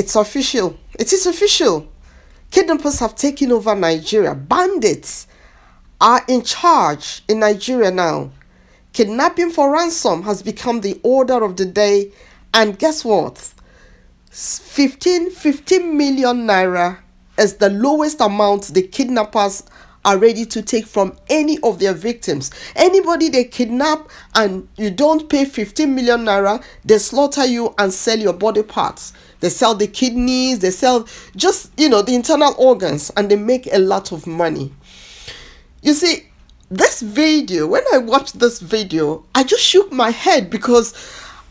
It's official. It is official. Kidnappers have taken over Nigeria. Bandits are in charge in Nigeria now. Kidnapping for ransom has become the order of the day. And guess what? 15 million naira is the lowest amount the kidnappers are ready to take from any of their victims. Anybody they kidnap and you don't pay 15 million naira, they slaughter you and sell your body parts. They sell the kidneys, they sell just, the internal organs, and they make a lot of money. You see, this video, when I watched this video, I just shook my head because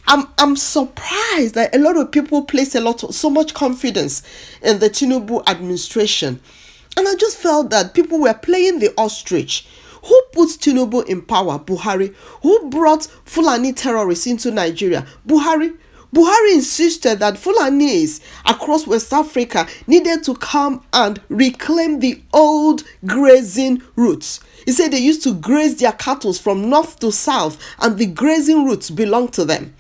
I'm surprised that a lot of people place so much confidence in the Tinubu administration. And I just felt that people were playing the ostrich. Who put Tinubu in power? Buhari. Who brought Fulani terrorists into Nigeria? Buhari. Buhari insisted that Fulanis across West Africa needed to come and reclaim the old grazing routes. He said they used to graze their cattle from north to south, and the grazing routes belonged to them.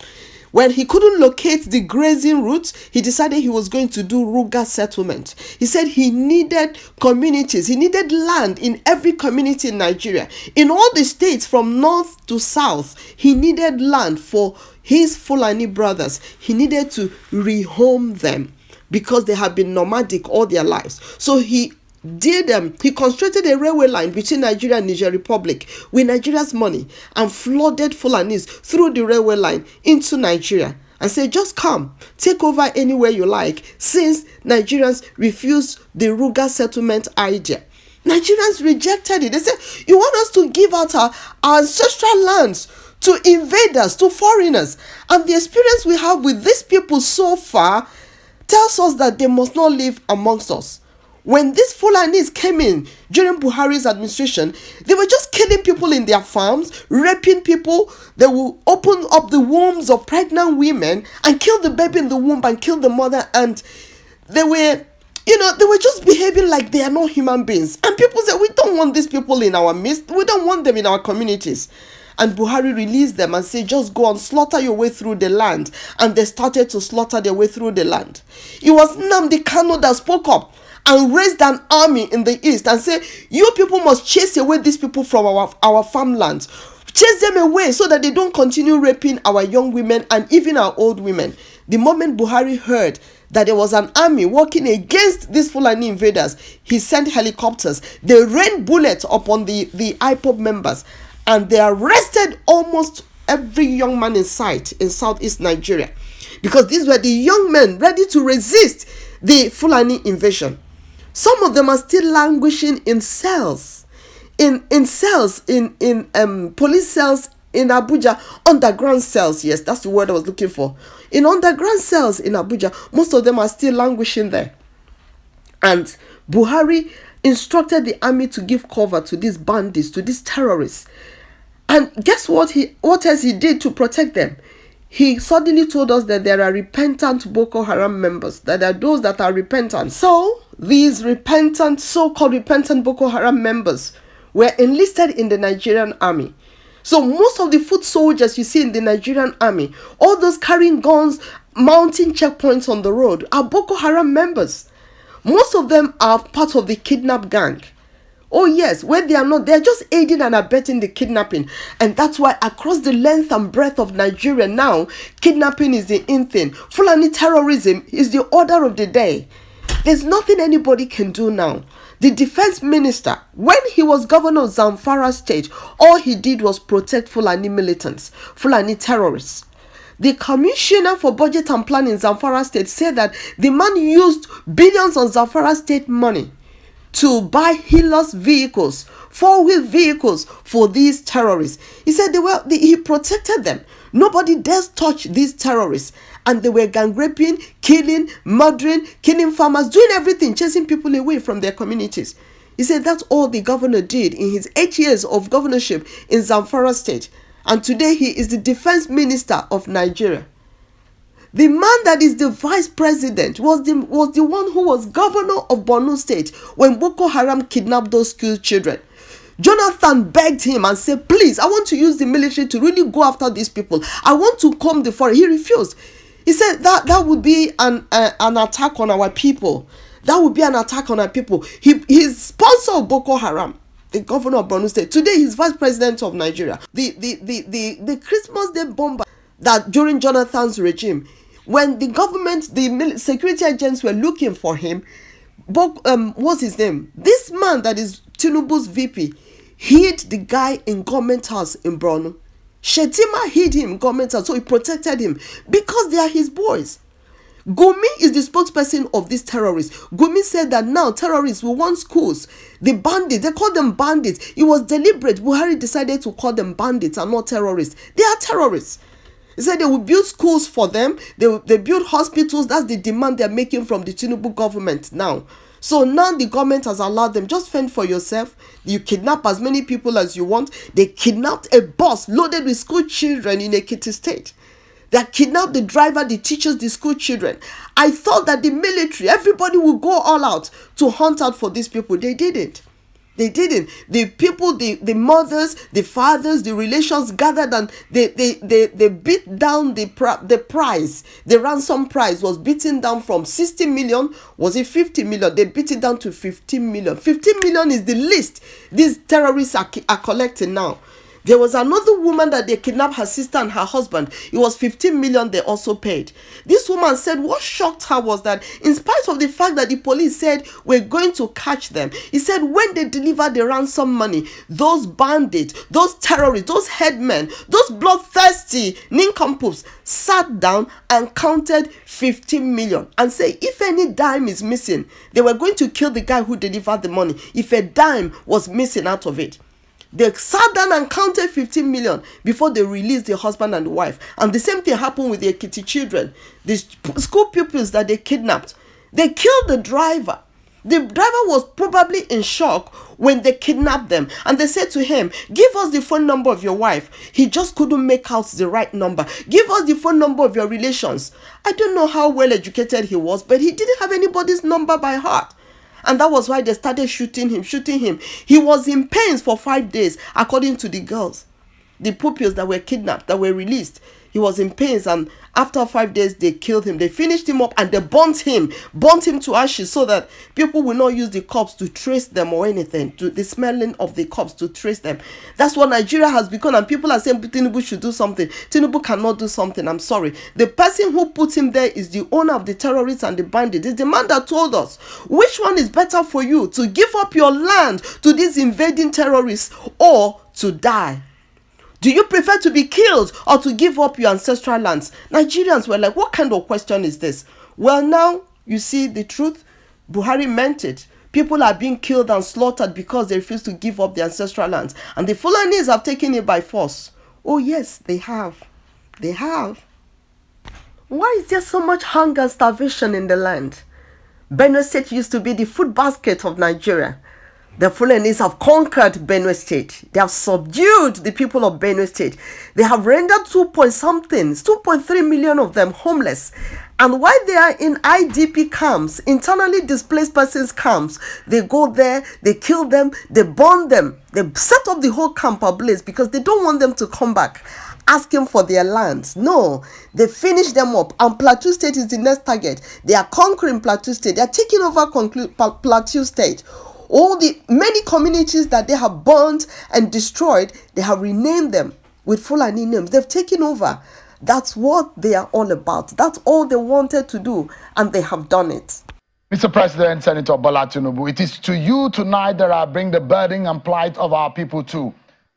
When he couldn't locate the grazing routes, he decided he was going to do rural settlement. He said he needed communities, he needed land in every community in Nigeria. In all the states from north to south, he needed land for his Fulani brothers. He needed to rehome them because they had been nomadic all their lives. So he constructed a railway line between Nigeria and Niger Republic with Nigeria's money and flooded Fulanis through the railway line into Nigeria and said, just come, take over anywhere you like, since Nigerians refused the rural settlement idea. Nigerians rejected it. They said, you want us to give out our ancestral lands to invaders, to foreigners. And the experience we have with these people so far tells us that they must not live amongst us. When these Fulanis came in during Buhari's administration, they were just killing people in their farms, raping people. They will open up the wombs of pregnant women and kill the baby in the womb and kill the mother. And they were just behaving like they are not human beings. And people said, we don't want these people in our midst. We don't want them in our communities. And Buhari released them and said, just go and slaughter your way through the land. And they started to slaughter their way through the land. It was Nnamdi Kanu that spoke up and raised an army in the east and said, you people must chase away these people from our farmlands. Chase them away so that they don't continue raping our young women and even our old women. The moment Buhari heard that there was an army working against these Fulani invaders, he sent helicopters. They rained bullets upon the IPOB members, and they arrested almost every young man in sight in southeast Nigeria, because these were the young men ready to resist the Fulani invasion. Some of them are still languishing in cells, in police cells in Abuja, underground cells. Yes, that's the word I was looking for. In underground cells in Abuja, most of them are still languishing there. And Buhari instructed the army to give cover to these bandits, to these terrorists. And guess what else he did to protect them? He suddenly told us that there are repentant Boko Haram members, that there are those that are repentant. So these so-called repentant Boko Haram members were enlisted in the Nigerian army. So most of the foot soldiers you see in the Nigerian army, all those carrying guns, mounting checkpoints on the road, are Boko Haram members. Most of them are part of the kidnap gang. Oh yes, when they are not, they are just aiding and abetting the kidnapping. And that's why across the length and breadth of Nigeria now, kidnapping is the in thing. Fulani terrorism is the order of the day. There's nothing anybody can do now. The defense minister, when he was governor of Zamfara state, all he did was protect Fulani militants, Fulani terrorists. The commissioner for budget and planning in Zamfara state said that the man used billions of Zamfara state money to buy helpless vehicles, four-wheel vehicles for these terrorists. He said he protected them. Nobody dares touch these terrorists. And they were gang raping, killing, murdering, killing farmers, doing everything, chasing people away from their communities. He said that's all the governor did in his 8 years of governorship in Zamfara state. And today he is the defense minister of Nigeria. The man that is the vice president was the one who was governor of Borno state when Boko Haram kidnapped those school children. Jonathan begged him and said, please, I want to use the military to really go after these people. I want to comb the forest. He refused. He said that would be an attack on our people. That would be an attack on our people. He's sponsor of Boko Haram, the governor of Borno State. Today, he's vice president of Nigeria. The Christmas Day bomber that during Jonathan's regime, when the government, the security agents were looking for him, what's his name? This man that is Tinubu's VP hid the guy in government house in Borno. Shetima hid him in government house, so he protected him because they are his boys. Gumi is the spokesperson of these terrorists. Gumi said that now terrorists will want schools. The bandits, they call them bandits. It was deliberate. Buhari decided to call them bandits and not terrorists. They are terrorists. He said they will build schools for them. They build hospitals. That's the demand they're making from the Tinubu government now. So now the government has allowed them, just fend for yourself. You kidnap as many people as you want. They kidnapped a bus loaded with school children in Ekiti State. They kidnapped the driver, the teachers, the school children. I thought that the military, everybody would go all out to hunt out for these people. They didn't. They didn't. The people, the mothers, the fathers, the relations gathered and they beat down the price. The ransom price was beaten down from 60 million. Was it 50 million? They beat it down to 15 million. 15 million is the least these terrorists are collecting now. There was another woman that they kidnapped, her sister and her husband. It was 15 million they also paid. This woman said what shocked her was that in spite of the fact that the police said we're going to catch them, he said when they delivered the ransom money, those bandits, those terrorists, those headmen, those bloodthirsty nincompoops sat down and counted 15 million and say if any dime is missing, they were going to kill the guy who delivered the money if a dime was missing out of it. They sat down and counted 15 million before they released the husband and the wife. And the same thing happened with the Ekiti children. The school pupils that they kidnapped. They killed the driver. The driver was probably in shock when they kidnapped them. And they said to him, give us the phone number of your wife. He just couldn't make out the right number. Give us the phone number of your relations. I don't know how well educated he was, but he didn't have anybody's number by heart. And that was why they started shooting him. He was in pains for 5 days, according to the girls. The pupils that were kidnapped, that were released. He was in pains, and after 5 days, they killed him. They finished him up and they burnt him to ashes so that people will not use the corpse to trace them or anything, to the smelling of the corpse to trace them. That's what Nigeria has become, and people are saying Tinubu should do something. Tinubu cannot do something. I'm sorry. The person who put him there is the owner of the terrorists and the bandits. It's the man that told us which one is better for you, to give up your land to these invading terrorists or to die. Do you prefer to be killed or to give up your ancestral lands? Nigerians were like, what kind of question is this? Well, now you see the truth. Buhari meant it. People are being killed and slaughtered because they refuse to give up their ancestral lands. And the Fulanis have taken it by force. Oh yes, they have. They have. Why is there so much hunger and starvation in the land? Benue State used to be the food basket of Nigeria. The Fulanis have conquered Benue State. They have subdued the people of Benue State. They have rendered 2.3 million of them homeless. And while they are in IDP camps, internally displaced persons camps, they go there, they kill them, they burn them. They set up the whole camp ablaze because they don't want them to come back asking for their lands. No, they finish them up, and Plateau State is the next target. They are conquering Plateau State. They are taking over Plateau State. All the many communities that they have burnt and destroyed, they have renamed them with Fulani names. They've taken over. That's what they are all about. That's all they wanted to do, and they have done it. Mr. President, Senator Bola Tinubu, it is to you tonight that I bring the burden and plight of our people too.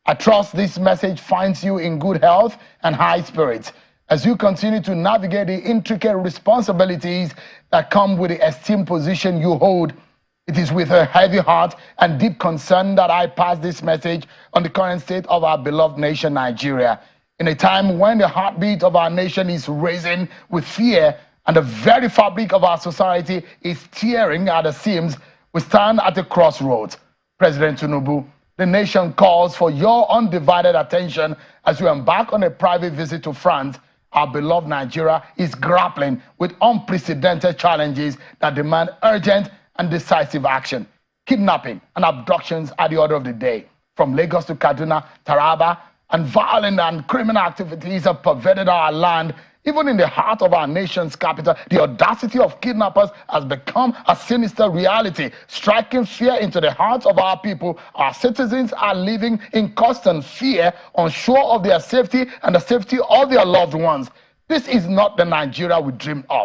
I trust this message finds you in good health and high spirits as you continue to navigate the intricate responsibilities that come with the esteemed position you hold. It is with a heavy heart and deep concern that I pass this message on the current state of our beloved nation, Nigeria. In a time when the heartbeat of our nation is racing with fear and the very fabric of our society is tearing at the seams, we stand at a crossroads. President Tinubu, the nation calls for your undivided attention as you embark on a private visit to France. Our beloved Nigeria is grappling with unprecedented challenges that demand urgent and decisive action. Kidnapping and abductions are the order of the day. From Lagos to Kaduna, Taraba, and violent and criminal activities have pervaded our land Even in the heart of our nation's capital, the audacity of kidnappers has become a sinister reality, striking fear into the hearts of our people. Our citizens are living in constant fear, unsure of their safety and the safety of their loved ones. This is not the Nigeria we dreamed of.